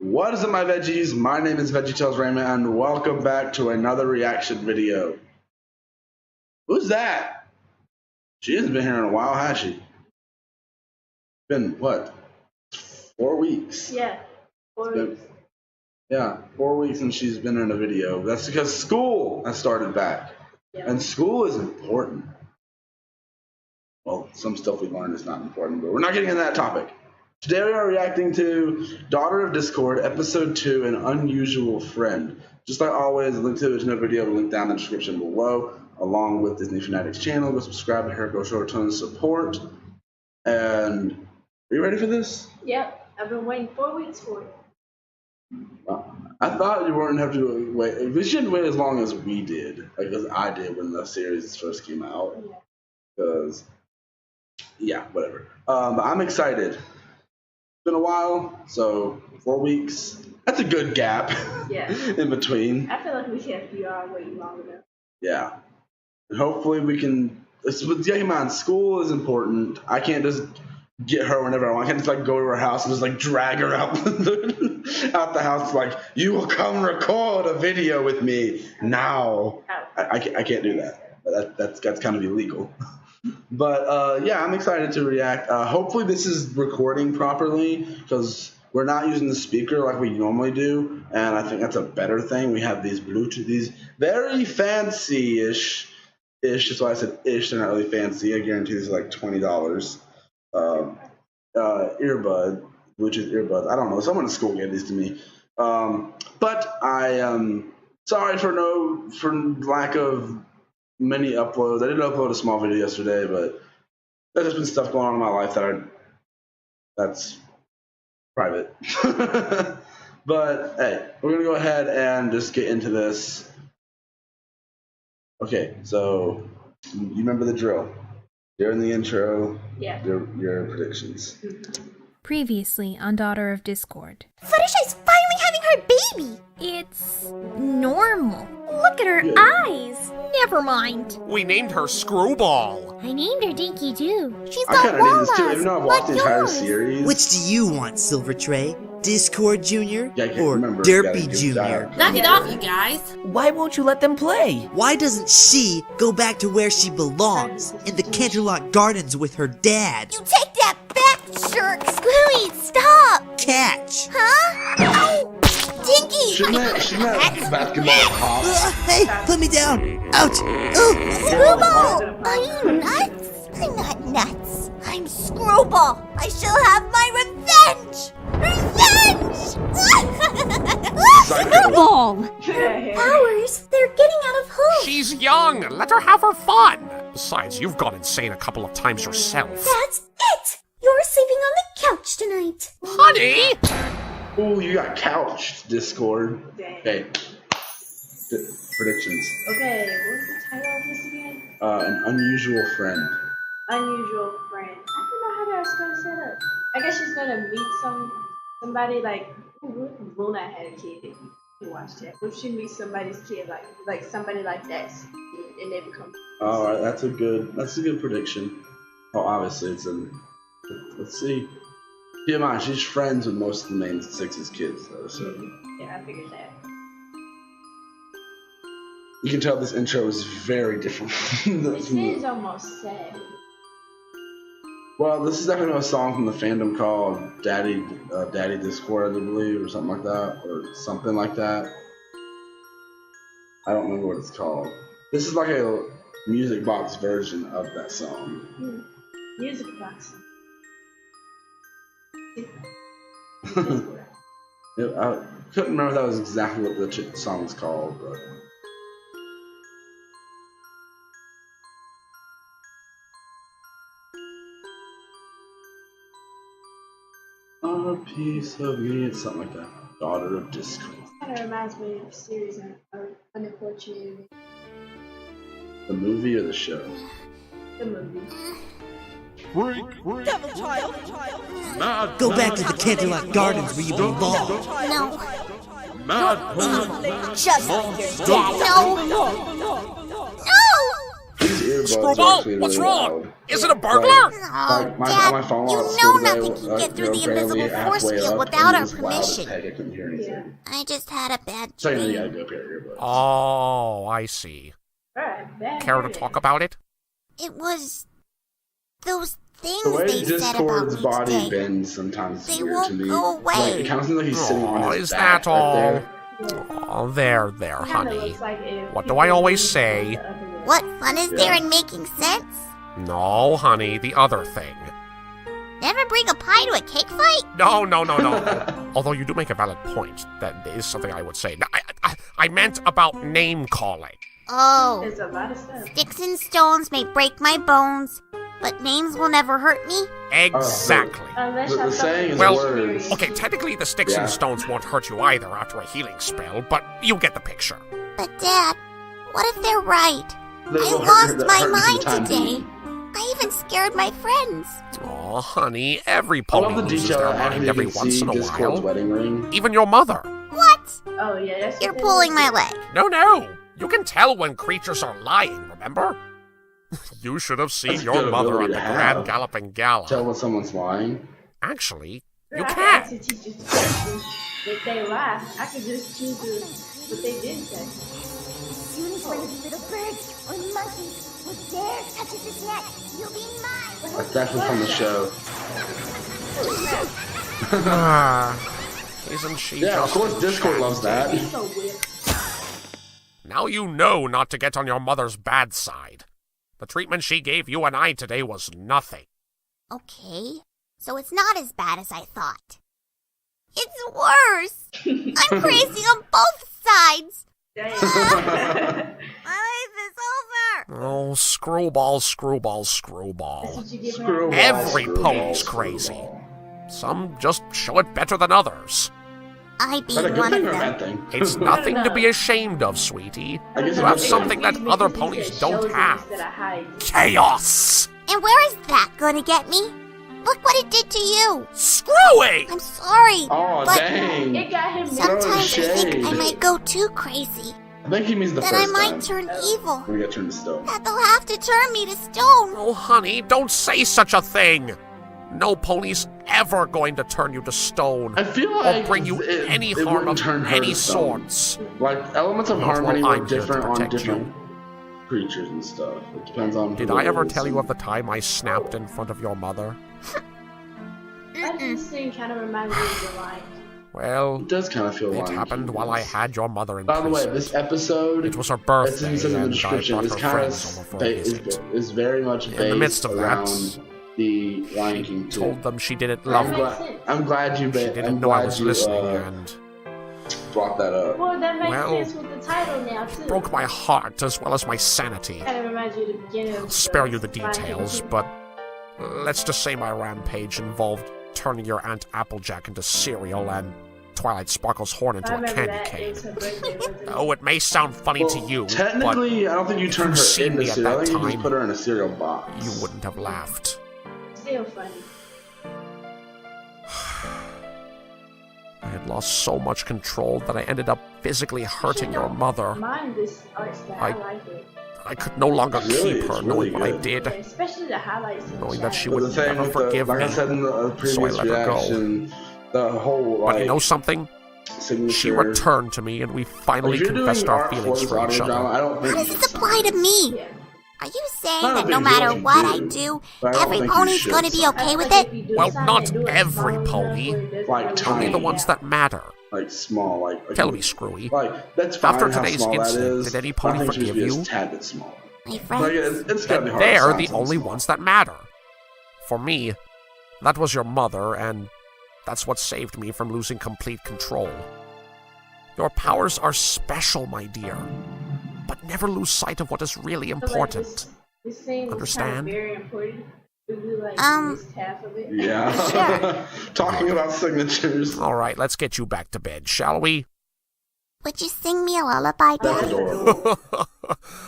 What is up, my veggies? My name is VeggieTales Raymond, and welcome back to another reaction video. Who's that? She hasn't been here in a while, has she? Been what? 4 weeks? Yeah, 4 weeks. Yeah, 4 weeks since she's been in a video. That's because school has started back, and school is important. Well, some stuff we learned is not important, but we're not getting into that topic. Today we are reacting to Daughter of Discord, Episode 2, An Unusual Friend. Just like always, link to the original video, link down in the description below, along with Disney Fanatics channel. Go subscribe to her, go show her a ton of support. And are you ready for this? Yep, I've been waiting 4 weeks for it. I thought you weren't have to wait. We shouldn't wait as long as we did, like as I did when the series first came out. Because, yeah, whatever. But I'm excited. It's been a while, so 4 weeks. That's a good gap. Yeah. In between. I feel like we can't be waiting long enough. Yeah. And hopefully we can. Keep in mind, school is important. I can't just get her whenever I want. I can't just like go to her house and just like drag her out out the house. Like, you will come record a video with me now. I can't do that. That's kind of illegal. But yeah, I'm excited to react. Hopefully this is recording properly, because we're not using the speaker like we normally do, and I think that's a better thing. We have these Bluetooth, these very fancy-ish, that's why I said ish, they're not really fancy. I guarantee these are like $20. Bluetooth earbuds. I don't know. Someone at school gave these to me. But I am sorry for lack of many uploads. I did upload a small video yesterday, but there's just been stuff going on in my life that's private. But hey, we're gonna go ahead and just get into this. Okay, so you remember the drill. During the intro, your predictions. Previously on Daughter of Discord. Fluttershy's finally having her baby! It's normal. Look at her eyes! Never mind. We named her Screwball. I named her Dinky too. She's I got kind of named this too, walnuts, even though I've watched the entire yours. series. Which do you want, Silver Tray? Discord Jr. Yeah, or remember, Derpy Jr.? Knock it off, you guys. Why won't you let them play? Why doesn't she go back to where she belongs, in the Canterlot Gardens with her dad? You take that back, jerk! Screwy, stop! Catch! Huh? Ow! Dinky! Shouldn't that basketball pop? Hey, put me down! Ouch! Screwball! Are you nuts? I'm not nuts. I'm Screwball. I shall have my revenge! Revenge! Screwball! Powers, they're getting out of home. She's young. Let her have her fun. Besides, you've gone insane a couple of times yourself. That's it! You're sleeping on the couch tonight. Honey! Oh, you got couched, Discord. Okay. Predictions. Okay, what's the title of this again? An Unusual Friend. Unusual Friend. I don't know how that's gonna set up. I guess she's gonna meet somebody like Luna had a kid. You watched that. If she meets somebody's kid like somebody like that, and they become. All right, that's a good prediction. Oh, obviously let's see. Keep in mind, she's friends with most of the main six's kids, though. So yeah, I figured that. you can tell this intro is very different. This is almost sad. Well, this is definitely a song from the fandom called Daddy Discord, I believe, or something like that, I don't remember what it's called. This is like a music box version of that song. Music box. I couldn't remember if that was exactly what the song was called, but. A piece of me, it's something like that. Daughter of Discord. Kind of reminds me of the series of Unfortunate. The movie or the show? The movie. Devil child! Go back to the Canterlot Gardens where you belong. No. Mad Just like your dad. No! These but it's Screwball, actually what's really wrong? loud. Is it a burglar? Oh, on Dad, my phone you while at know school today, nothing can get through the barely invisible force halfway field up, without and it our was loud as permission. heck, I couldn't hear anything. I just had a bad So you gotta dream. go up here, but Oh, I see. Alright, bad Care to dream. talk about it? It was those things the way they said about Discord's me body today. bends sometimes is They weird won't to me. go Like, away. it kind of seems like he's sitting on Oh, his is back that all? right Oh, there, Kinda honey. looks like if What do people I always moved say? the other way. What fun is there Yeah. in making sense? No, honey, the other thing. Never bring a pie to a cake fight? No. Although you do make a valid point. That is something I would say. No, I meant about name calling. Oh, There's a lot of stuff. sticks and stones may break my bones, but names will never hurt me? Exactly. Unless The y'all saying is Well, words. Okay, technically the sticks Yeah. and stones won't hurt you either after a healing spell, but you get the picture. But Dad, what if they're right? They I will hurt lost you- my hurt you for the mind time today. being. I even scared my friends. Oh, honey, every I pony love the loses detail their that after mind you every can once see in a Discord's while. wedding ring. Even your mother. What? Oh yeah, that's You're what they pulling do. my leg. No. You can tell when creatures are lying, remember? You should have seen That's a your good mother ability at the to Grand have. Galloping Tell Gala. when someone's lying. Actually, Girl, you I can. actually teach you questions. If they lie, I could just choose what they didn't say. Soon as one of you little birds or monkeys would dare touches this net, you'll be mine. That's definitely from the show. Isn't she Yeah, of just course Discord loves that. He's so weird. Now you know not to get on your mother's bad side. The treatment she gave you and I today was nothing. Okay, so it's not as bad as I thought. It's worse. I'm crazy on both sides. Damn. My life is over. Oh, screwball. That's what you get for Screwball, Every screwball, pony's crazy. screwball. Some just show it better than others. I Is beat that a good one thing of or a them. bad thing? It's nothing to be ashamed of, sweetie. I guess You it have is. something that other ponies don't have. Chaos! And where is that gonna get me? Look what it did to you. Screwy! I'm sorry, Oh, but dang. It got him. sometimes I think shade. I might go too crazy. I think he means the That first I might time. turn evil. We got turned to stone. That they'll have to turn me to stone. Oh, honey, don't say such a thing. No pony's ever going to turn you to stone. I feel Or like bring you any it harm wouldn't of turn her any to stone. sorts. Like, elements of Well, harmony I'm work here to different on protect different creatures and stuff. It depends on Did who I it ever is. tell you of the time I snapped in front of your mother? That scene kind of reminds me of the line. Well, It does kind of feel it like happened while I had your mother in By the way, prison. this episode, It was her as birthday, it says in the and I description, brought is her kind friends over of for a visit. is very much In based the midst of that, around the Lion King too. Told them she didn't love I'm me. glad, I'm glad you. She I'm didn't know I glad was you listening, and brought that up. Well, that makes Well, sense with the title now too. broke my heart as well as my sanity. Kind of reminds you of the beginning of. I'll spare you the Lion King details, too. but let's just say my rampage involved turning your Aunt Applejack into cereal and Twilight Sparkle's horn into I a remember candy that. cane. It's her birthday, wasn't it? Oh, it may sound funny to you, but Technically, I don't think you turned her seen into me at cereal. I that think you just time, put her in a cereal box. you wouldn't have laughed. Still funny. I had lost so much control that I ended up physically hurting your mother. Mind this art style. I like it. I could no longer Really, keep her it's knowing really what I good. did. Yeah, especially the highlights. in the Knowing that she shadows. But would the thing never with the, forgive like I me, said in the previous let her go. reaction, the whole But like you know something? signature. She returned to me and we Like, finally if you're doing confessed our art feelings for for each audio drama, other. I don't think How you does should this apply to me? Yeah. Are you saying Not a that big no deal matter if you what do, I do, but I don't every think you pony's should. gonna be I okay feel with like it? if you do Well, something, not do it every small enough pony. where it doesn't Like really tiny. Only the stand ones out. that matter. like small, like Tell me, Screwy. Like that's fine. After how today's small that incident, is. did any I pony think it should forgive be you? a tad bit smaller. My Like friends? it's gotta And be hard. to they're sound the something only small. ones that matter. For me, that was your mother, and that's what saved me from losing complete control. Your powers are special, my dear, but never lose sight of what is really I feel like important. This scene was Understand? kind of very important. We like missed half of it. Yeah. Talking about signatures. All right, let's get you back to bed, shall we? Would you sing me a lullaby, That's Dad? adorable.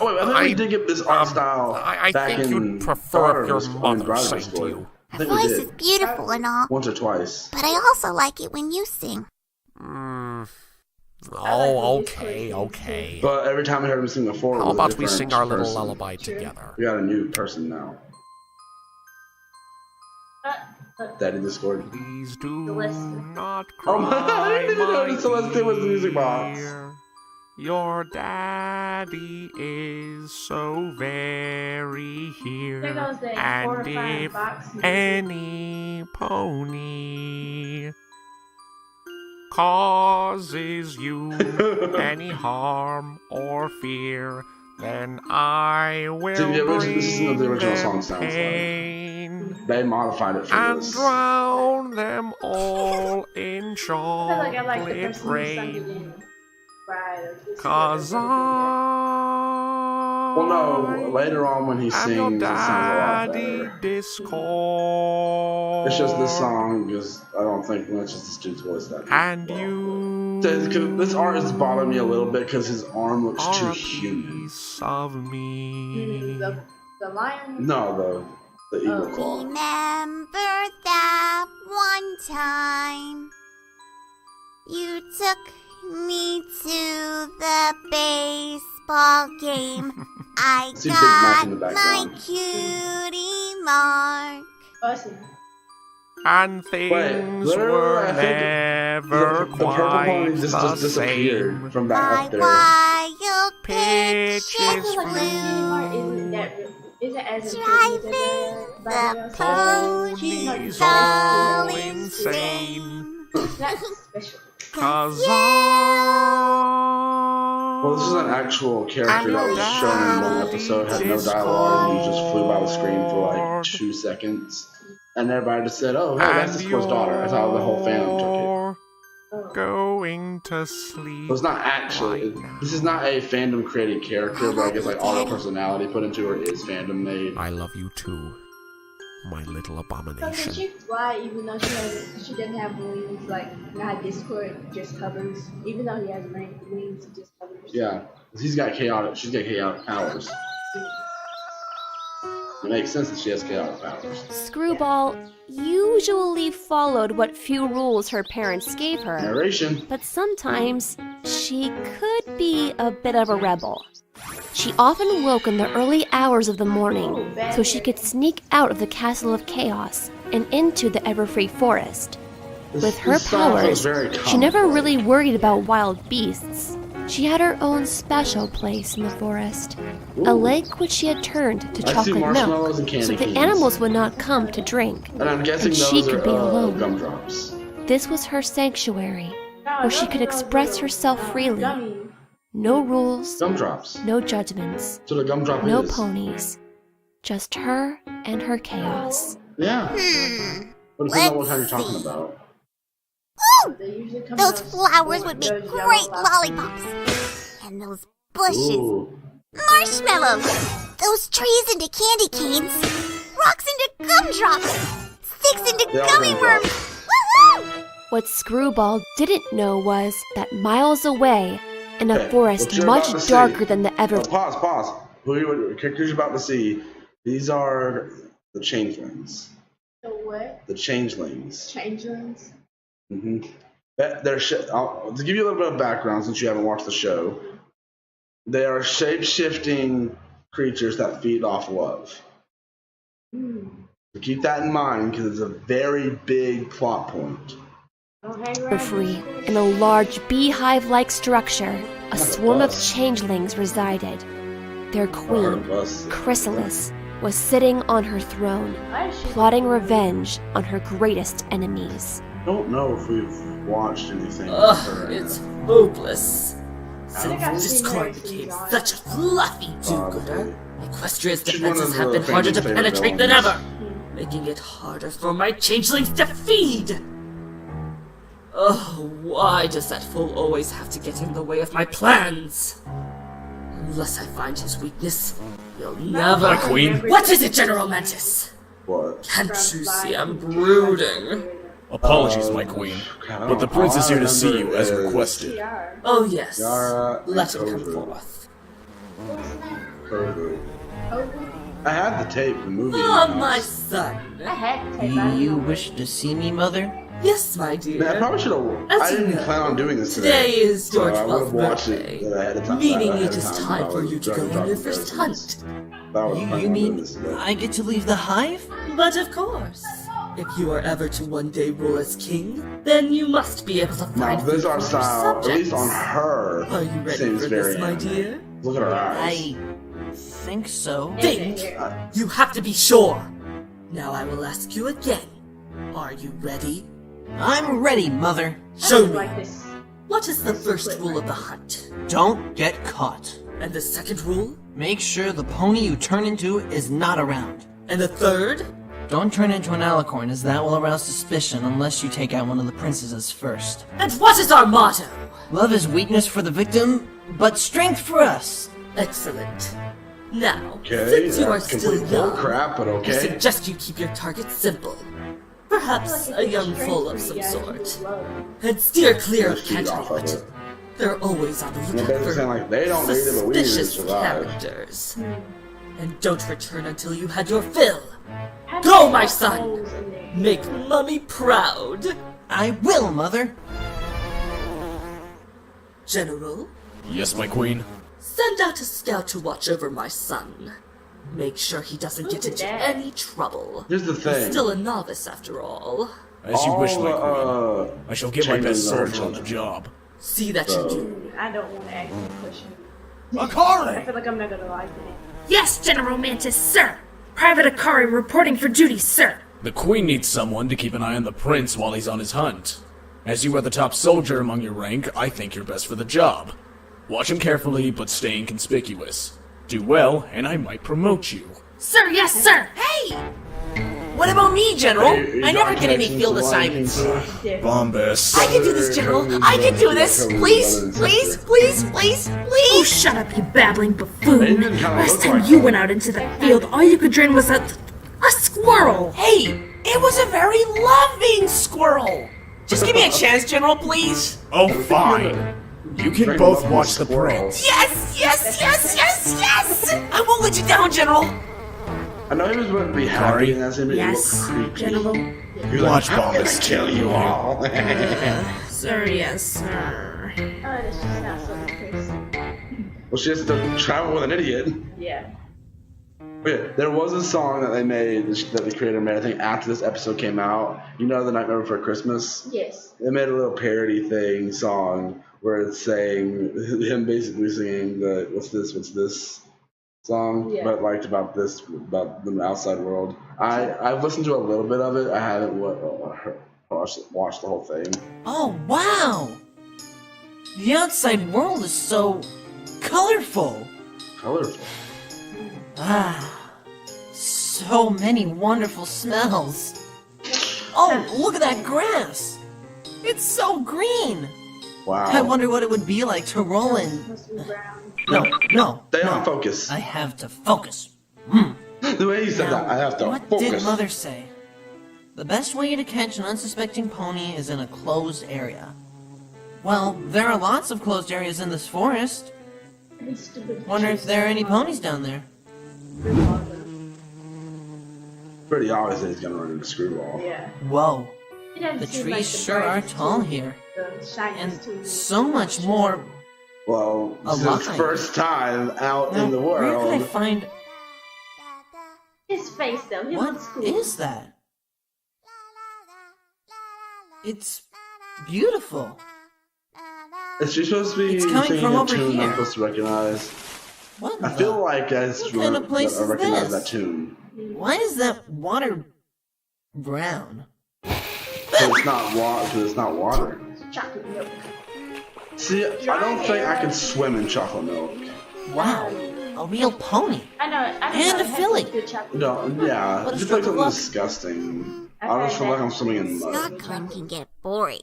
Oh wait, I think we did get this art style. I back think in you'd prefer if your Daughter's- mother Daughter's sang to Discord. you. I Her think we voice is did beautiful and all, once or twice. but I also like it when you sing. Oh, okay. But every time I heard him sing before, How it was a about we different sing our little person. lullaby together? We got a new person now. Daddy Discord. Please do Celeste. not Oh my! cry, I didn't even know my that Celeste was the music box. dear. Your daddy is so very here. There goes the And horrifying if box music. any pony causes you any harm or fear, then I will See, the original- this isn't what the bring original song them sounds like. pain They modified it for and this. drown them all in I feel like I like the chocolate person who sung it rain. in Bride of Discord. 'Cause Well, no, later on when he I'm your sings, it sounds a lot daddy better. Discord. It's just this song, because I don't think much is this dude's voice that And well. you This art is bothering me a little bit because his arm looks are too a human. piece of me. The lion. No, the eagle Oh. claw. Remember that one time you took me to the baseball game. I See Big Mac in the got my background. cutie mark. Oh, I see. And things literally, were I think never the purple quite pony just the disappeared same. from back My up there. wild Pitches picture Like the cutie mark blue. isn't that real? Isn't as Driving important as the Ponies ponies all all insane. insane. It's not special. 'Cause Well, this is an actual character that was shown in one episode, had no dialogue, and he just flew by the screen for like 2 seconds. And everybody just said, oh, hey, that's Discord's daughter. That's how the whole fandom took Oh. going to sleep. it. So it's not actually, right now. this is not a fandom created character, but I guess like all the personality put into her is fandom made. I love you too, my little So can abomination. she fly even though she doesn't have wings? Like, you know how Discord just hovers? Even though he has wings, he just hovers. Yeah, she's got chaotic powers. It makes sense that she has chaotic powers. Screwball usually followed what few rules her parents gave her, Narration. but sometimes she could be a bit of a rebel. She often woke in the early hours of the morning so she could sneak out of the Castle of Chaos and into the Everfree Forest. With her This song feels powers, very she never comic-like. really worried about wild beasts. She had her own special place in the forest, a Ooh. lake which she had turned to I see chocolate marshmallows milk, and candy so the canes. animals would not come to drink. And I'm guessing and she those could be are alone. gumdrops. This was her sanctuary, No, where she could those are express little, herself freely. gummy. No rules, Gumdrops. no judgments, So the gumdrop no is. ponies. Just her and her chaos. Yeah. But it's not what kind you're Let's talking see. about. They usually come Those in flowers would make those yellow great boxes. lollipops. And those bushes. Ooh. Marshmallows. Those trees into candy canes. Rocks into gumdrops. Sticks into They all gummy gumdrops. worms. Woohoo! What Screwball didn't know was that miles away, in a Okay, forest what you're much about to darker see- than the ever Pause. Who you characters you're about to see? These are the changelings. The what? The changelings. Changelings? Mm-hmm. To give you a little bit of background, since you haven't watched the show, they are shape-shifting creatures that feed off love. Hmm. So keep that in mind because it's a very big plot point. Don't hang were around free. Discord. In a large beehive-like structure, a Not a swarm of bus. changelings resided. Their Or her queen, bus. Chrysalis, was sitting on her throne, Why is she plotting revenge on her greatest enemies. I don't know if we've watched anything with Ugh, her. it's hopeless. think Since I've seen Discord her became since such a fluffy Probably. do-gooder, Equestria's She's one of defenses have the been harder to family's favorite penetrate than villains. ever, making it harder for my changelings to feed. Oh, why does that fool always have to get in the way of my plans? Unless I find his weakness, he'll never. My queen. What is it, General Mantis? What? Can't you see I'm brooding? Apologies, my queen, but the prince is here to see you as requested. Yar. Oh yes, Yara let him come Kovu. forth. Kovu. Oh, I had the tape, the movie. Oh, my son. I had to take that. You wish to see me, mother? Yes, my dear. Man, I probably should have. As I you didn't know, plan on doing this Today today. is your So I would 12th have watched birthday, it ahead of time. meaning ahead it of is time, time I for was you to go drunk on your on first Thursday. hunt. That was You mean I get to leave the hive? But of course, if you are ever to one day rule as king, then you must be able to Now, find this food art for your style, at least on subjects. her, Are you ready seems for very this, my anime. dear? Look at her eyes. I think so. Think! You have to be sure! Now I will ask you again. Are you ready? I'm ready, Mother. Show me! Like this. What is the first rule of the hunt? Don't get caught. And the second rule? Make sure the pony you turn into is not around. And the third? Don't turn into an alicorn, as that will arouse suspicion unless you take out one of the princesses first. And what is our motto? Love is weakness for the victim, but strength for us. Excellent. Now, Okay, since you are that's still complete bull young, crap, but I okay. suggest you keep your target simple. Perhaps a young foal of some sort. And steer clear of Feed off of Canterlot. it. They're always on the And lookout basically for saying like they don't need it, but we need to suspicious survive. characters. And don't return until you had your fill. Go, my son! Make Mummy proud! I will, Mother. General, Yes, my queen. send out a scout to watch over my son. Make sure he doesn't get into any trouble. Here's the He's thing. still a novice after all. As you wish, my queen. All, I shall get my best changes are soldier on the children. job. See that you do. I don't want to actually push him. I Akari! feel like I'm not gonna like it. Yes, General Mantis, sir. Private Akari reporting for duty, sir. The queen needs someone to keep an eye on the prince while he's on his hunt. As you are the top soldier among your rank, I think you're best for the job. Watch him carefully, but stay inconspicuous. Do well, and I might promote you. Sir, yes, sir. Hey! What about me, General? Hey, I never John get any Jackson's field the Lion King, assignments. sir. Bombus. I can do this, General. I can do this. Please, please, please, please, Oh, please. shut up, you babbling They buffoon. didn't kinda Last look time like you them. went out into the field, all you could dream was a squirrel. Hey, it was a very loving squirrel. Just give me a chance, General, please. Oh, fine. You can Very both lovely watch the squirrel. prince. Yes, yes, yes, yes, yes. I won't let you down, General. I know he was going to be happy in that scene, but Yes, he looked creepy. General. He was Watch like, I'm gonna Bombus kill you all. Sir, yes, sir. Oh, this just sounds so crazy. Well, she has to travel with an idiot. Yeah. Yeah, there was a song that they made, that the creator made, I think after this episode came out. You know, The Nightmare Before Christmas? Yes. They made a little parody song where it's saying, him basically singing the what's this song, Yeah. but liked about the outside world. I've listened to a little bit of it. I haven't watched the whole thing. Oh, wow. The outside world is so colorful. Colorful. Ah, so many wonderful smells. Oh, look at that grass. It's so green. Wow. I wonder what it would be like to roll in. Must be brown. No. Stay on focus. I have to focus. The way you said that, I have to What focus. did Mother say? The best way to catch an unsuspecting pony is in a closed area. Well, there are lots of closed areas in this forest. These stupid Wonder if there are any ponies down there. Pretty obvious that he's gonna run into Screwball. Yeah. Whoa, It doesn't the seem trees like sure are brightest tall tool, here. The shiniest tool. And so much more. Well, this is his Alive. first time out Now, in the where could I world. find. His face though, he What looks cool. is that? It's beautiful. Is she supposed to be It's coming singing from a over tune I'm here. supposed to recognize? What I the- feel like I just What kind of place I is recognize this? that tune. Why is that water brown? Because it's not water. Chocolate milk. See, I don't think I can swim in chocolate milk. Wow, a real pony. I know. I don't And know, a it has filly. Good chocolate. No, yeah, What a it's just like stroke of something luck. disgusting. I just feel like I'm swimming in mud. Snot can get boring.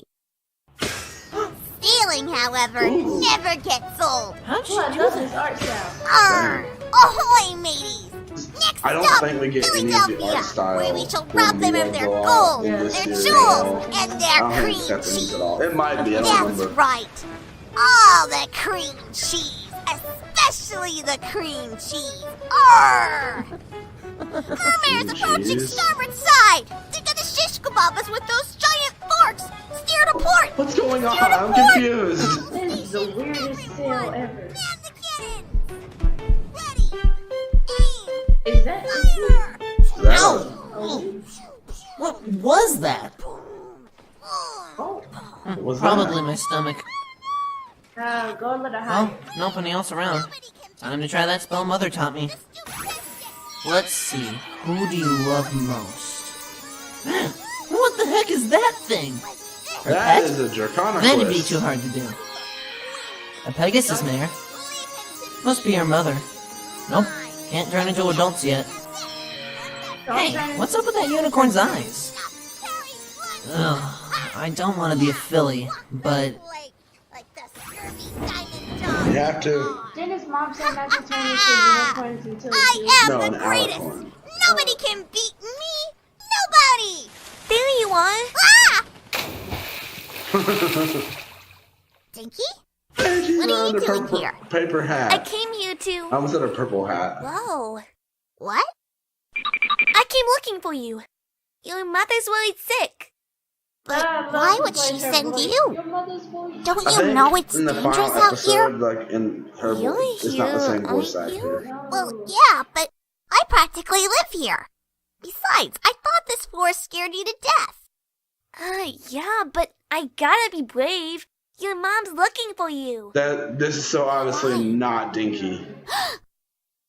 Stealing, however, never gets old. How'd she Oh, I do love that? this art style. Arr! Ahoy, mateys! Next I don't up, think we get any of the art Philadelphia, style where we shall when rob we them like of their go out gold, in their this series jewels, at all. and I their don't think cream that's in cheese. it at all. It might be, I don't That's remember. right. All the cream cheese, especially the cream cheese. Arr! Mermare's approaching cheese. starboard side. They're gonna shish kebab us with those giant forks! Steer to port! What's going on? I'm confused. This is the weirdest sail ever. Jam the cannon! Ready! Aim! Is that Fire! Ow! What was that? Oh. What's Probably that? my stomach. Go a little higher. Well, nobody else around. Time to try that spell Mother taught me. Let's see. Who do you love most? What the heck is that thing? Her That pet? is a Draconic That'd be list. too hard to do. A Pegasus mare? Must be your mother. Nope, can't turn into adults yet. Hey, what's up with that unicorn's eyes? Ugh, I don't want to be a filly, but Like the scurvy diamond dog. You have to. Didn't his mom say not to turn into unicorns until I am No, the an greatest! alicorn. Nobody can beat me! Nobody! There you are! Ah! Dinky? Hey, she's What are wearing you the doing purple here? paper I hat. came here to... I almost said a purple hat. Whoa. What? I came looking for you. Your mother's worried sick. But why would she send you? Your mother's voice. Don't I you think know it's in the dangerous final out here? episode, like in her, You're it's not the same here, voice aren't actor. No. Well, yeah, but I practically live here. Besides, I thought this forest scared you to death. Yeah, but I gotta be brave. Your mom's looking for you. This is so obviously not Dinky.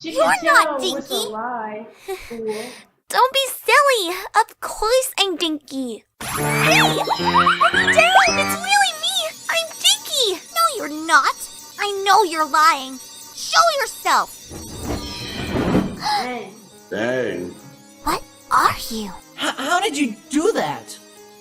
She You're can not tell what's a Dinky. lie. Fool. Don't be silly. Of course I'm Dinky. Hey! Put me down! It's really me! I'm Dinky! No, you're not. I know you're lying. Show yourself. Dang. Dang. What are you? how did you do that?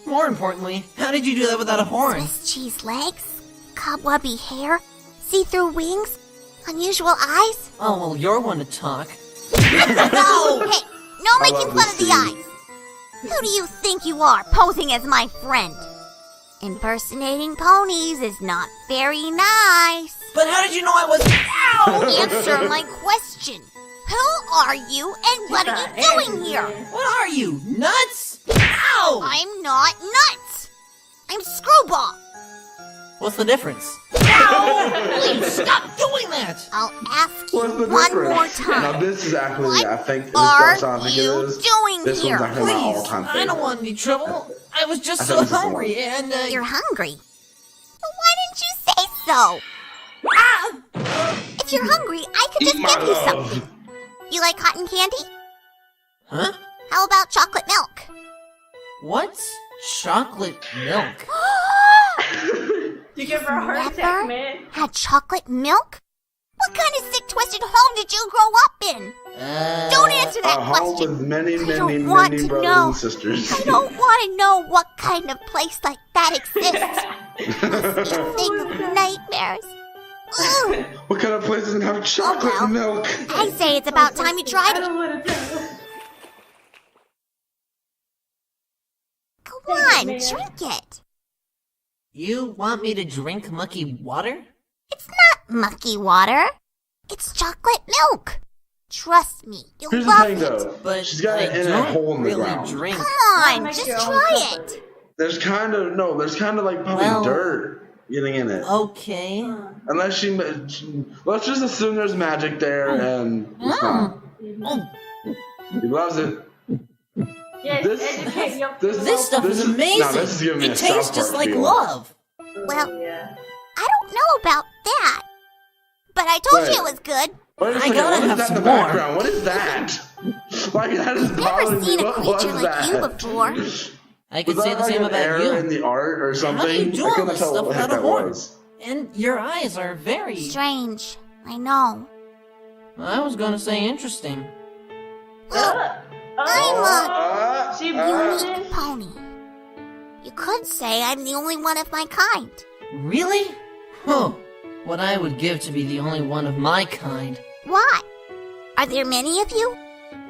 More importantly, how did you do that without a horn? Swiss cheese legs? Cobwebby hair? See-through wings? Unusual eyes? Oh, well, you're one to talk. No! Hey, no I making love fun this of the scene. eyes. Who do you think you are, posing as my friend? Impersonating ponies is not very nice. But how did you know I was... Ow! Answer my question. Who are you and what are you doing here? What are you, nuts? Ow! I'm not nuts. I'm Screwball. What's the difference? Ow! Please, stop doing that! I'll ask you What's the one difference? more time. Now this is actually, What I think this are is I think you it is. doing This here? one's actually my Please, all-time favorite. I don't want any trouble. I was just I so think this is the hungry, one. and, You're hungry. Well, why didn't you say so? Ah! If you're hungry, I could just Eat my give you love. something. You like cotton candy? Huh? How about chocolate milk? What's chocolate milk? You give her a heart Never attack, man. had chocolate milk? What kind of sick, twisted home did you grow up in? Don't answer that A home question. with many, I many, don't want many to brothers know. and sisters. I don't want to know what kind of place like that exists. Must be a thing of nightmares. Ugh. What kind of place doesn't have chocolate well. milk? I say it's about time you tried I it. don't want to tell. Go on, drink it. You want me to drink mucky water? It's not mucky water. It's chocolate milk. Trust me, you'll Here's the love thing, it. though. But She's got I it in a don't hole in the really ground. drink. Come on, Make just your own try comfort. it. There's kind of like probably Well- dirt getting in it. Okay. Unless let's just assume there's magic there, and it's not. Oh, He loves it. Yes, This- educate your this stuff is amazing. No, this is giving me It a tastes South just Park like feel. love. Well, yeah. I don't know about that. But I told you it was good. Wait a I second, gotta what is have that in the some more. background? What is that? Like that is Never bothering seen me. a What creature was like that? you before. I could Was say that the like same an about error in you. the art or something? How do you do I all couldn't this tell stuff what the heck without a that horn? was. And your eyes are very... Strange. I know. I was gonna say interesting. I'm She a blew unique it. pony. You could say I'm the only one of my kind. Really? Huh. What I would give to be the only one of my kind. Why? Are there many of you?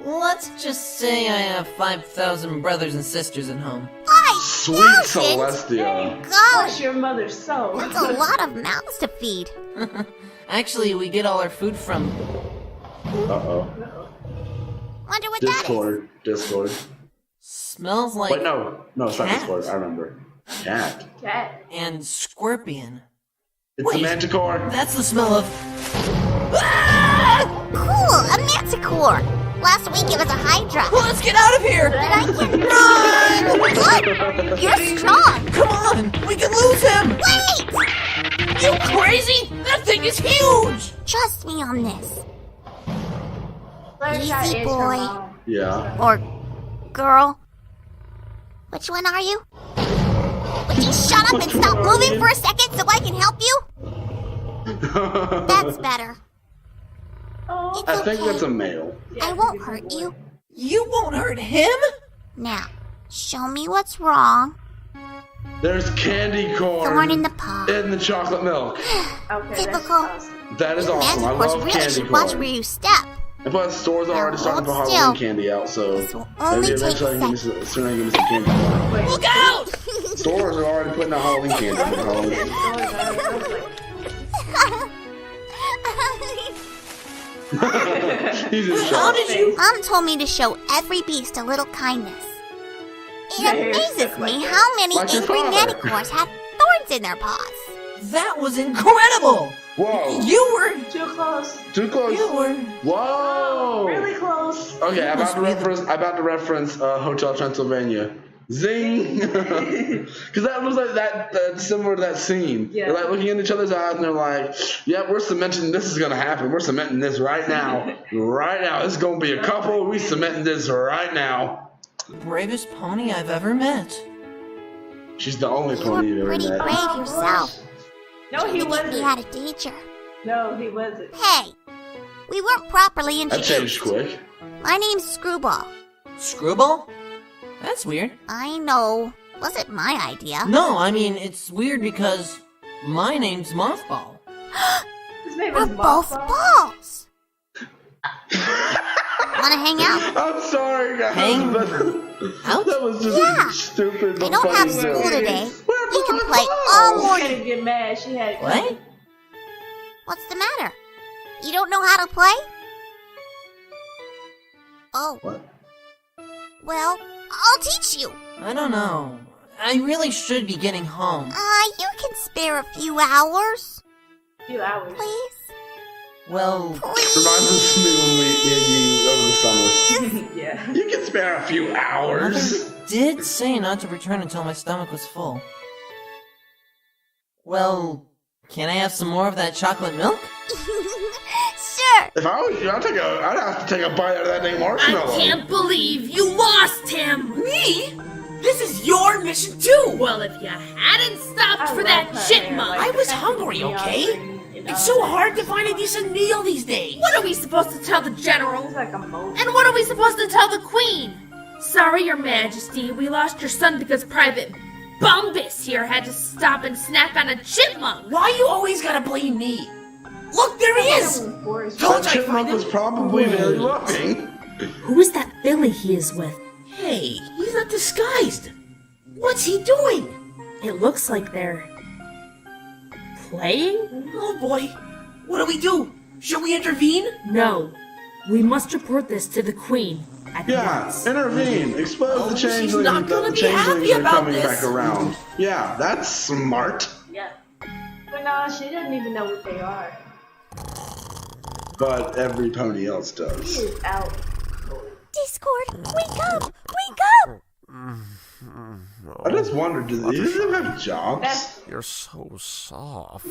Let's just say I have 5,000 brothers and sisters at home. Sweet 5,000? Celestia. Gosh, Bless your mother's soul. that's a lot of mouths to feed. Actually, we get all our food from... Uh-oh. Wonder what that is. Discord. Smells like... Wait, no. No, it's not cat. Discord. I remember. Cat. Cat. And scorpion. It's a manticore. That's the smell of... Cool, a manticore. Last week it was a hydra. Let's get out of here! But I can run! Look, you're strong. Come on! We can lose him! Wait! You crazy? That thing is huge! Trust me on this. Fluttershy Easy is boy. her mom. Yeah. Or girl. Which one are you? Would you shut up and stop moving for a second so I can help you? That's better. It's I think okay. that's a male. I won't hurt you. You won't hurt him? Now, show me what's wrong. There's candy Corn in the pot. in the chocolate milk. Okay, Typical. That's awesome. That is awesome. I Manticores love really candy should watch where corn. you step. And plus, stores are already starting to put hold Halloween still. candy out, so This will only maybe take eventually I a can give me some, soon I can give me some candy corn. Look out! Stores are already putting out Halloween candy for Halloween. He's in How shock. did you... Mom told me to show every beast a little kindness. It Yeah, you're amazes sick like me that. how many Like your angry father. manticores have thorns in their paws. That was incredible! Whoa. You were... Too close. Too close. You were... Whoa. Really close. Okay, I'm about to reference Hotel Transylvania. Zing! Because that looks like that's similar to that scene. Yeah. They're like looking in each other's eyes and they're like, "Yeah, we're cementing this is gonna happen. We're cementing this right now. Right now. This is gonna be a couple. We cementing this right now." Bravest pony I've ever met. She's the only You pony were you've pretty ever met. brave yourself. No, Trying he to get me wasn't. out of danger. No, he wasn't. Hey, we weren't properly That changed introduced. quick. My name's Screwball. Screwball? That's weird. I know. Wasn't my idea. No, I mean, it's weird because my name's Mothball. His name We're is both Mothball. balls. Wanna hang out? I'm sorry, guys. Hang but out? that was just Yeah. stupid. I but don't funny have joke. school today. We're We can both play balls. all She morning. didn't get mad. She had. What? What's the matter? You don't know how to play? Oh. What? Well, I'll teach you. I don't know. I really should be getting home. You can spare a few hours, A few hours. please. Well, Please. Reminds us of me when me and you over the summer. Yeah. You can spare a few hours. Mother did say not to return until my stomach was full. Well, can I have some more of that chocolate milk? Sure. If I was you, I'd have to take a bite out of that dang marshmallow. I can't believe you lost him! Me? This is your mission too! Well, if you hadn't stopped I for love that her hair, chipmunk, like, I was the hungry, neon okay? green, you know? It's so hard to find a decent meal these days. what are we supposed to tell the general? It's like a mold. And what are we supposed to tell the queen? Sorry, your majesty, we lost your son because Private Bumbus here had to stop and snack on a chipmunk. Why you always gotta blame me? Look, there he is! That Don't I chipmunk find was him? probably very loving. Who is that filly he is with? Hey, he's not disguised. What's he doing? It looks like they're playing? Oh boy, what do we do? Should we intervene? No. We must report this to the queen at Yeah, once. intervene. Expose the she's changelings not that gonna the be happy changelings are about coming this. back around. Yeah, that's smart. Yeah. But no, she doesn't even know what they are. But every pony else He does. is out. Discord, wake up! Wake up! I just wondered, do these of them have jobs? That's You're so soft.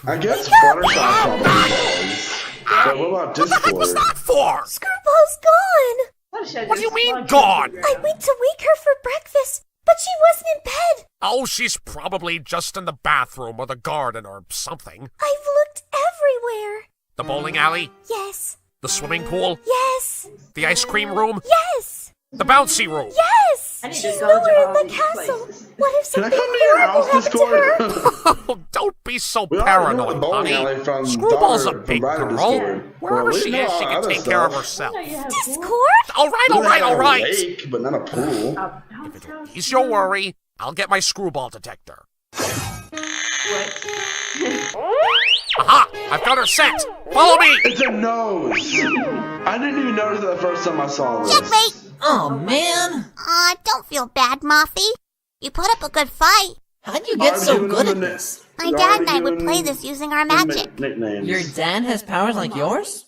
I guess Fluttershy probably does. But what about Discord? For? Screwball's gone! What do you mean, gone? I went to wake her for breakfast, but she wasn't in bed. Oh, she's probably just in the bathroom or the garden or something. I've looked everywhere. The bowling alley? Yes, The swimming pool? yes, The ice cream room? yes, The bouncy room? yes! I need to She's go to nowhere in all the these castle. places. What if Can I something come to your horrible house, happened to her? Discord? Oh, don't be so We already know the paranoid, bowling honey. alley from Screwball's a Daughter- from big Rider girl. Discord. Wherever Well, we she know is, she all can other take care of stuff. herself. No, you have Discord? All right, We all right, have all a right. lake, but not a pool. He's your worry. I'll get my screwball detector. Aha! I've got her set. Follow me. It's a nose. I didn't even notice it the first time I saw this. Checkmate! oh man. Don't feel bad, Moffy. You put up a good fight. How'd you get so good at this? My dad and I would play this using our magic. Nicknames. Your dad has powers like yours?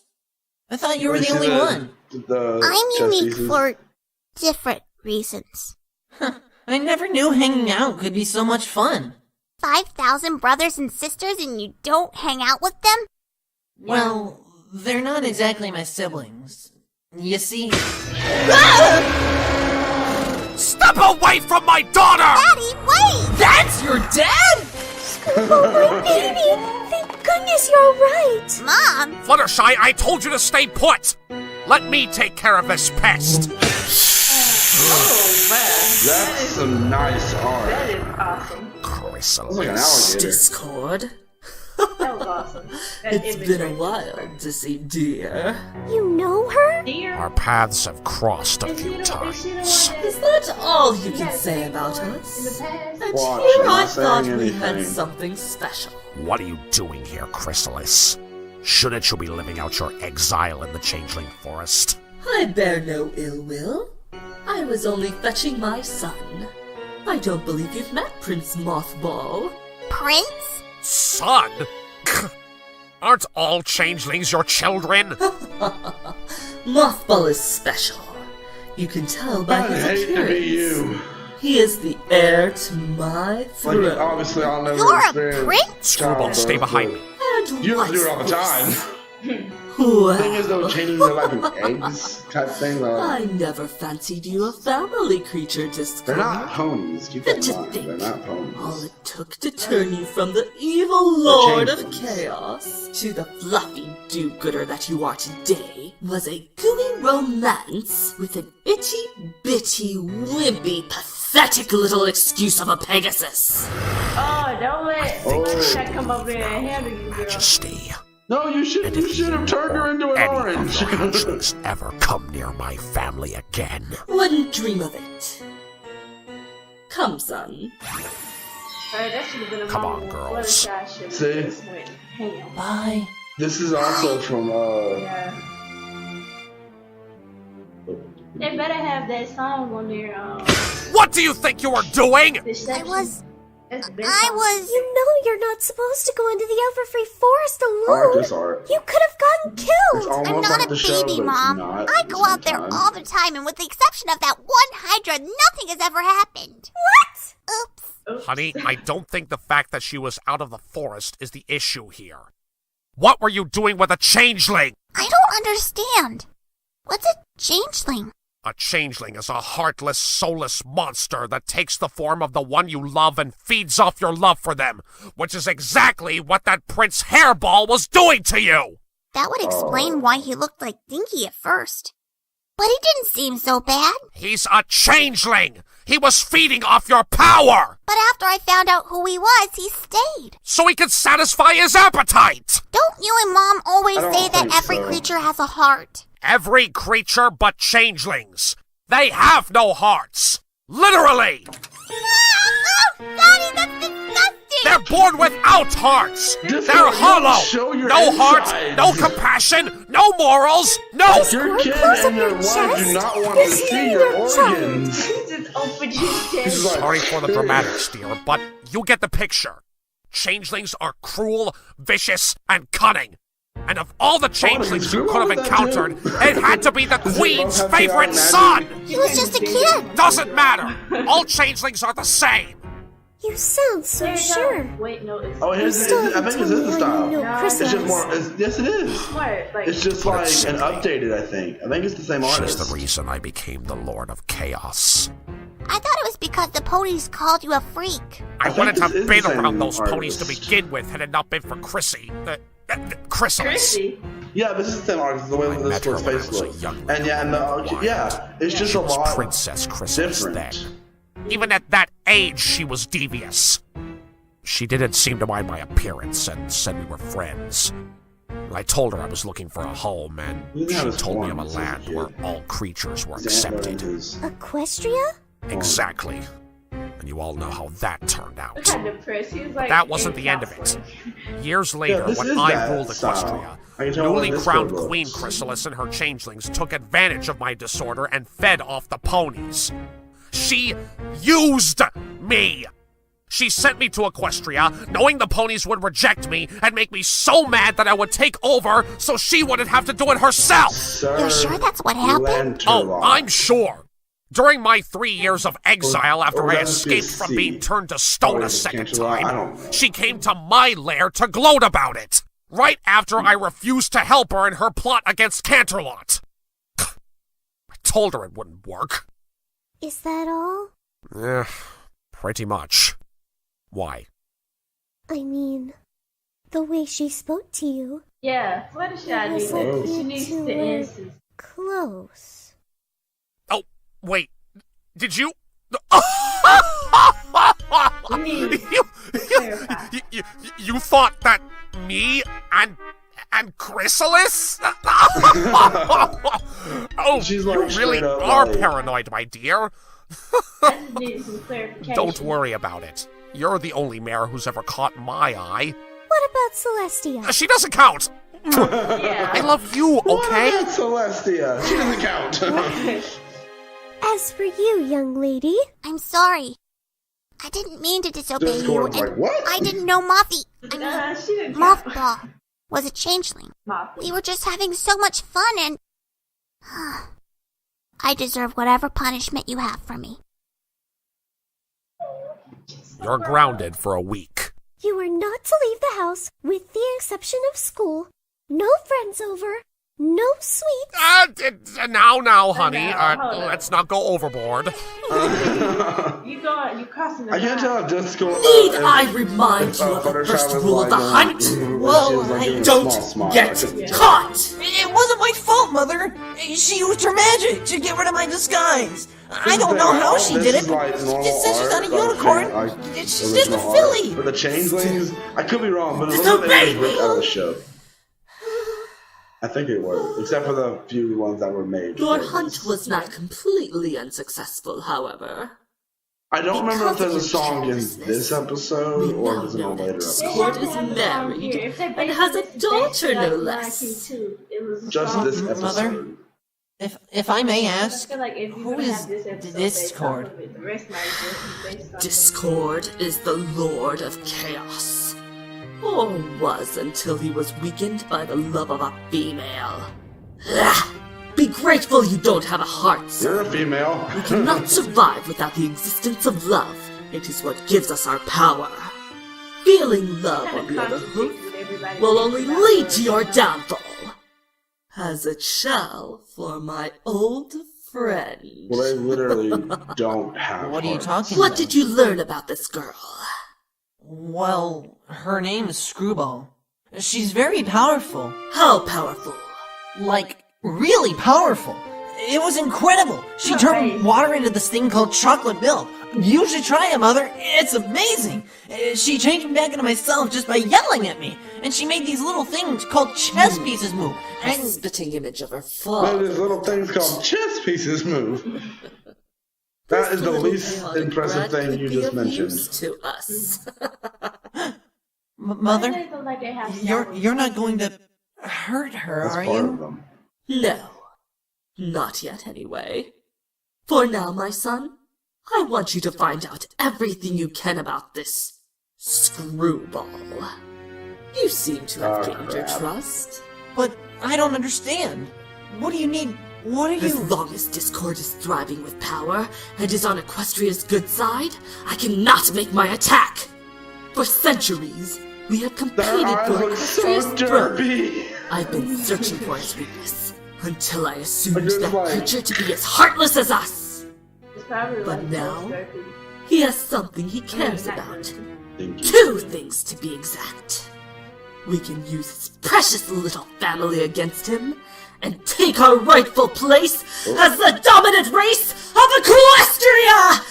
I thought you were the only one. I'm unique for different reasons. I never knew hanging out could be so much fun. 5,000 brothers and sisters and you don't hang out with them? Well, they're not exactly my siblings. You see... Step away from my daughter! Daddy, wait! That's your dad?! Oh, my baby! Thank goodness you're right! Mom! Fluttershy, I told you to stay put! Let me take care of this pest! Oh man, That's some nice art. that is awesome. Chrysalis. Like an alligator. Discord. That was awesome. That It's image been a right while there. to see dear. You know her? Dear, Our paths have crossed a is she few the- is she the one times. that- Is that all you she can had a say big about one us? in the past? And Watch, here I'm I not thought saying we had anything. something special. What are you doing here, Chrysalis? Shouldn't you be living out your exile in the Changeling Forest? I bear no ill will. I was only fetching my son. I don't believe you've met Prince Mothball. Prince? Son? Aren't all changelings your children? Mothball is special. You can tell by I'd his hate to appearance. be you. He is the heir to my Like, throne. obviously, I'll never You're a experience prince? Screwball, stay behind me. And You don't do it all the what's time. this? The thing is, though, Well, changing the like an eggs type thing. I Like, never fancied you a family creature, they're Discord. not ponies. Keep that To in mind. think, They're not all ponies. it took to turn you from the evil lord of changelings. chaos to the fluffy do-gooder that you are today was a gooey romance with an itty-bitty, wimpy, pathetic little excuse of a Pegasus. Oh, don't let that come over there and handle you, girl. Majesty. No, you should have turned her into an Any orange. of your hatchlings ever come near my family again? Wouldn't dream of it. Come, son. Alright, that should have been a Come moment on, when girls. Fluttershy should have See? just went ham. Bye. This is also from Yeah. They better have that song on there. What do you think you are doing? This I section. was... That's the best I song. was... You know you're not supposed to go into the Everfree Forest art. alone! This art. You could have gotten It's killed! almost I'm not like a the show, baby, but Mom. it's not I at the go same out there time. all the time, and with the exception of that one Hydra, nothing has ever happened. What? Oops. Oops. Honey, I don't think the fact that she was out of the forest is the issue here. What were you doing with a changeling? I don't understand. What's a changeling? A changeling is a heartless, soulless monster that takes the form of the one you love and feeds off your love for them, which is exactly what that Prince Hairball was doing to you! That would explain why he looked like Dinky at first. But he didn't seem so bad. He's a changeling! He was feeding off your power! But after I found out who he was, he stayed. So he could satisfy his appetite! Don't you and Mom always I don't say that think every so. creature has a heart? Every creature but changelings. They have no hearts! Literally! Daddy, that's disgusting! They're born without hearts! Just They're don't hollow! show your No heart, insides. no compassion, no morals, no... Your kid close up and your your wife chest. do not want You're to see seeing your your child. organs. You just opened your This chest. is like Sorry for the serious. dramatics, dear, but you get the picture. Changelings are cruel, vicious, and cunning. And of all the changelings you could have encountered, it had to be the Queen's both have favorite chaotic son! He was just a kid. Doesn't matter! All changelings are the same! You sound so There you go. sure. Wait, no, it's Oh, his, still I haven't think it's told his me how style. you know No. It's just Chrysalis. more. Yes, it is. smart. Like, It's just But like it's an simply- updated. I think it's the same She's artist. the reason I became the Lord of Chaos. I thought it was because the ponies called you a freak. I think wouldn't this have is been the same around those ponies to artist. begin with had it not been for Chrissy. Chrysalis. Chrissy. Yeah, this is the same artist. The way I this met her was when I face was a looks. young And yeah, and wild. it's just She a was lot Princess Chrysalis different. then. Even at that age, she was devious. She didn't seem to mind my appearance and said we were friends. I told her I was looking for a home, and You didn't have she his told me of a form as a land kid. where all creatures were His antler and accepted. his- Equestria? Exactly. And you all know how that turned out. Kind of depressed. He was like, That wasn't in the end of it. counseling. Years later, this when is I that ruled style. Equestria, I can tell by newly this crowned photo. Queen Chrysalis and her changelings took advantage of my disorder and fed off the ponies. She used me! She sent me to Equestria, knowing the ponies would reject me and make me so mad that I would take over so she wouldn't have to do it herself. Sir, You're sure that's what happened? Oh, I'm sure. During my 3 years of exile after I escaped from being turned to stone a second time, she came to my lair to gloat about it, right after I refused to help her in her plot against Canterlot. I told her it wouldn't work. Is that all? Pretty much. Why? I mean, the way she spoke to you. Yeah, Fluttershy needs it. She needs the answers. Close. Oh, wait. Did you? You thought that me and Chrysalis? Oh, She's you like really straight up are like- paranoid, my dear. I just need some clarification. Don't worry about it. You're the only mare who's ever caught my eye. What about Celestia? She doesn't count. Yeah. I love you, okay? What? Celestia. She doesn't count. As for you, young lady, I'm sorry. I didn't mean to disobey you, Discord's and like, what? I didn't know She didn't Mothball was a changeling. Moth. We were just having so much fun, and I deserve whatever punishment you have for me. You're grounded for a week. You are not to leave the house, with the exception of school. No friends over. No sweets. Now, honey. Hold on. Let's not go overboard. You crossing the I can't tell line. if Discord. Need I remind you of the Fluttershy first was rule of the like, hunt? Well, I Don't get caught! It wasn't my fault, Mother. She used her magic to get rid of my disguise. I don't know how she did it, but she just said she's not a unicorn. She's just a filly. For the changelings, I could be wrong, but it It's looks a like it was ripped baby. out of the show. I think it was, except for the few ones that were made. Your before hunt this. was not completely unsuccessful, however. I don't remember if there's a Because of song in your this carelessness, episode we or now if it's in a know that later Discord episode. is married If they and based has a this daughter, based no on less. Lion King 2, it was a Just song. this Mother? episode. If I may I ask, feel like if you who would is have this episode Discord? based off of it, the rest might just be based on Discord is the Lord of Chaos. Or was until he was weakened by the love of a female. Ah! Be grateful you don't have a heart, sir. You're a female. We cannot survive without the existence of love. It is what gives us our power. Feeling love, on the other hand, will only lead to your downfall. As it shall for my old friend. Well, they literally don't have. what are you hearts. talking What about? did you learn about this girl? Well, her name is Screwball. She's very powerful. How powerful? Like, really powerful. It was incredible. She turned water into this thing called chocolate milk. You should try it, Mother. It's amazing. She changed me back into myself just by yelling at me. And she made these little things called chess pieces move. A And spitting image of her One of father. these little things called chess pieces move. That is the least Chaotic impressive brat thing could you be just of mentioned. use to us. Mother, Why do they look like they have you're not going to hurt her, That's are part you? of them. No. Not yet, anyway. For now, my son, I want you to find out everything you can about this Screwball. You seem to have gained your crap. trust. But I don't understand. What do you need? What are As you? long as Discord is thriving with power and is on Equestria's good side, I cannot make my attack. For centuries, we have Their competed eyes for look so Equestria's throne. derpy. I've been searching for his weakness until I Like, assumed there's that like- creature to be as heartless as us. It's probably But like now, Slurpee. he has something he cares not about. Thank you. 2 things to be exact. We can use his precious little family against him and take our rightful place as the dominant race of Equestria!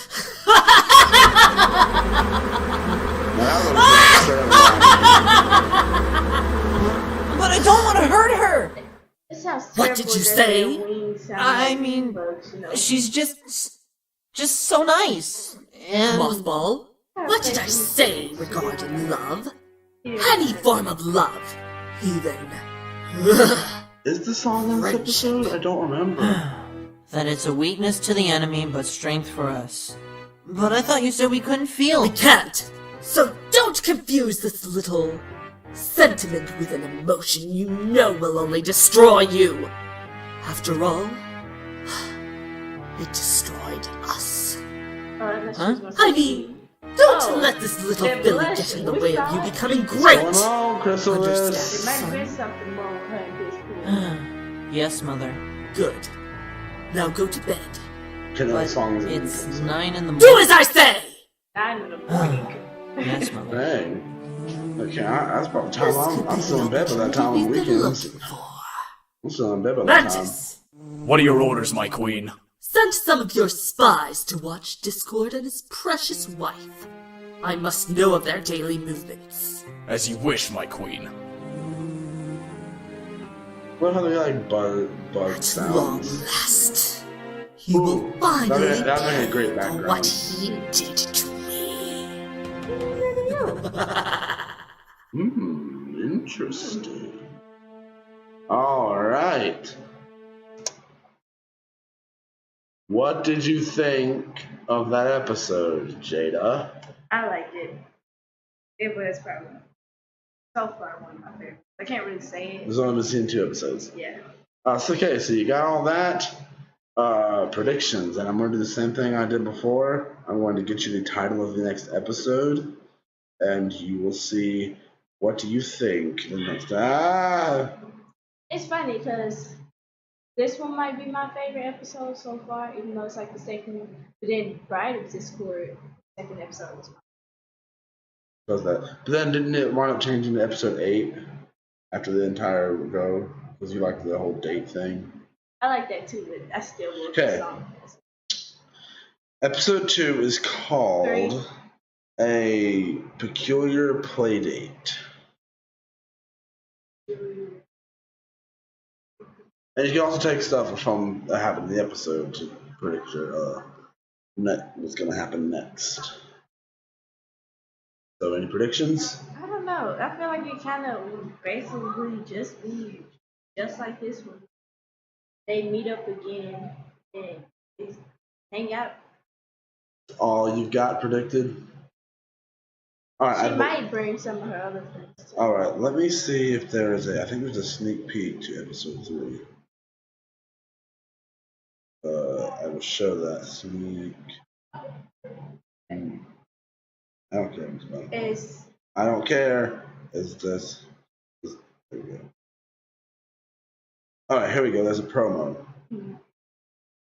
But I don't want to hurt her. This sounds What did terrible you that say? their wings sound I like mean, bugs, you know. she's just so nice. And Mothball, what did I say regarding love? Any form of love, even. Is the song in this episode? I don't remember. that it's a weakness to the enemy, but strength for us. But I thought you said we couldn't feel. We can't! So don't confuse this little sentiment with an emotion you know will only destroy you. After all, it destroyed us. Huh? I mean, don't let this little Billy get in the way of you becoming great! What's going on, Chrysalis? It might Understand, be son? something wrong with her and this Yes, Mother. Good. Now go to bed. Can I But songs it's 9 in the Do morning. as I say! 9 in the morning. Yes, Mother. Dang. Okay, that's about the time I'm still in bed by that time on weekends. I'm still in bed by that time. Mantis, What are your orders, my queen? send some of your spies to watch Discord and his precious wife. I must know of their daily movements. As you wish, my queen. What how they like bug At long sounds? last, he will Ooh, finally that'd make a great pay for background. what he did to me. Interesting. Alright. What did you think of that episode, Jada? I liked it. It was probably so far one of my favorites. I can't really say it. There's only been seen 2 episodes. Yeah. So okay, so you got all that. Predictions, and I'm going to do the same thing I did before. I'm going to get you the title of the next episode, and you will see what do you think the next. It's funny because this one might be my favorite episode so far, even though it's like the second one. But then prior to Discord, the second episode was Does that? But then didn't it wind up changing to episode 8 after the entire go? Because you liked the whole date thing. I like that too, but I still love Okay. the song. Episode 2 is called A Peculiar Playdate. And you can also take stuff from that happened in the episode to predict your what's going to happen next. So, any predictions? I don't know. I feel like it kind of would basically just be just like this one. They meet up again and they hang out. All you've got predicted? All right. She might bring some of her other friends too. All right. Let me see if there is I think there's a sneak peek to episode 3. I will show that sneak. I don't care. It's I don't care. It's just. There we go. All right, here we go. There's a promo.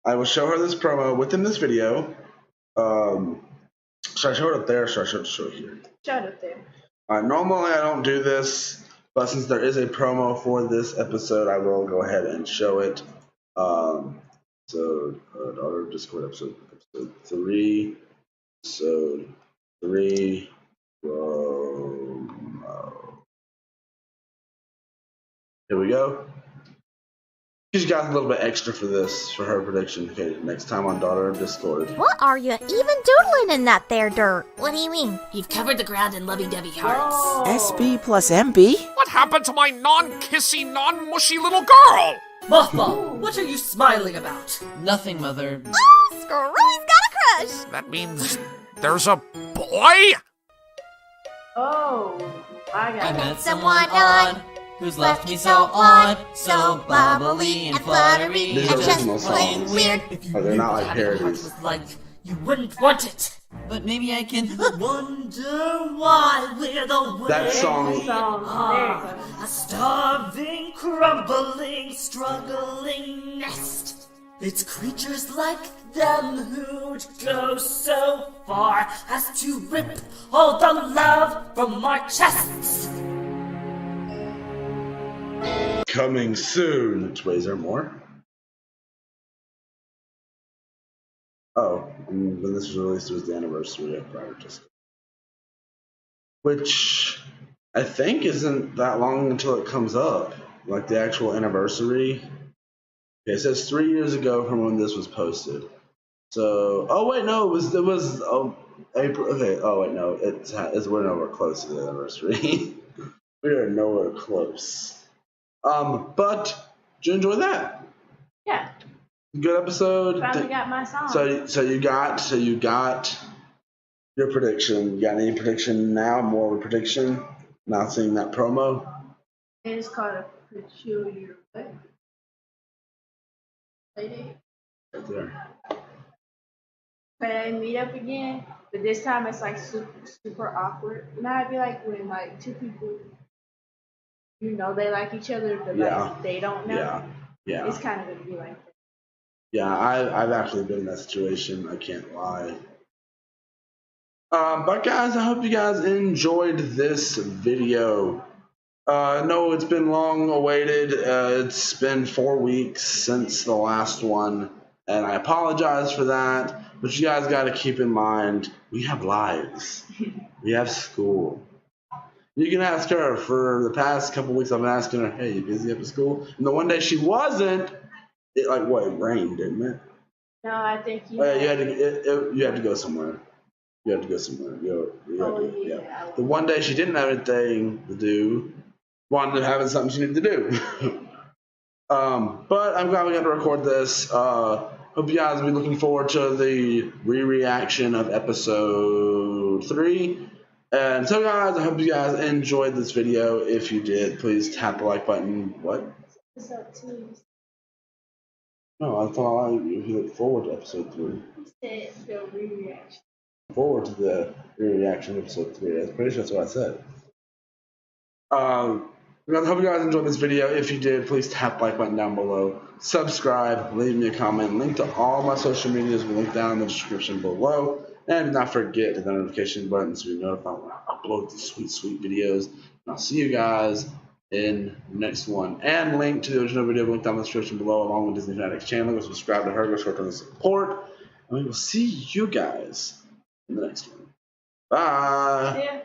I will show her this promo within this video. Should I show it up there or should I show it here? shut up there. All right, normally I don't do this, but since there is a promo for this episode, I will go ahead and show it. Daughter of Discord episode 3. Episode 3. Promo. Here we go. She's got a little bit extra for this, for her prediction. Okay, next time on Daughter of Discord. What are you even doodling in that there dirt? What do you mean? You've covered the ground in lovey-dovey hearts. SB plus MB? What happened to my non-kissy, non-mushy little girl? Mothball, what are you smiling about? Nothing, Mother. Oh, Screwy's got a crush! That means there's a boy? Oh, I I got it. met someone someone odd who's left me so odd, so bubbly and fluttery, These and are just original plain songs. weird. If you Oh, they're knew not what like having a heart parodies. was like, you wouldn't want it. But maybe I can. Wonder why we're the way That song. we are. A starving, crumbling, struggling nest. It's creatures like them who'd go so far as to rip all the love from our chests. Coming soon. Which way is there more? Oh, and when this was released, it was the anniversary of Prior Discord. Which I think isn't that long until it comes up. Like the actual anniversary. Okay, it says 3 years ago from when this was posted. So, oh wait, no, it was April. Okay, oh wait, no, we're nowhere close to the anniversary. We are nowhere close. But did you enjoy that? Yeah. Good episode. Finally got my song. So you got your prediction. You got any prediction now? More of a prediction? Not seeing that promo? And it's called a peculiar what? Lady? Right there. They meet up again, but this time it's like super awkward. You know how it'd be like when like two people, you know, they like each other, but like they don't know. Yeah. It's kind of gonna be like that. Yeah, I've actually been in that situation. I can't lie. But guys, I hope you guys enjoyed this video. No, it's been long awaited. It's been 4 weeks since the last one, and I apologize for that. But you guys got to keep in mind, we have lives. We have school. You can ask her. For the past couple weeks, I've been asking her, hey, you busy up at school? And the one day she wasn't, it rained, didn't it? No, I think you had to go somewhere. You had to go somewhere. Yeah. The one day she didn't have anything to do, wanted to have something she needed to do. But I'm glad we got to record this. Hope you guys will be looking forward to the re-reaction of episode 3. And so guys, I hope you guys enjoyed this video. If you did, please tap the like button. What? Episode 2. No, I thought you look forward to episode 3. You said the re-reaction. Forward to the re-reaction of episode 3. I'm pretty sure that's what I said. I hope you guys enjoyed this video. If you did, please tap the like button down below. Subscribe, leave me a comment. Link to all my social medias will link down in the description below. And do not forget the notification button so you're notified when I upload these sweet videos. And I'll see you guys in the next one. And link to the original video linked down in the description below, along with Disney Fanatics channel. Go subscribe to her, go show her the support. And we will see you guys in the next one. Bye. Yeah.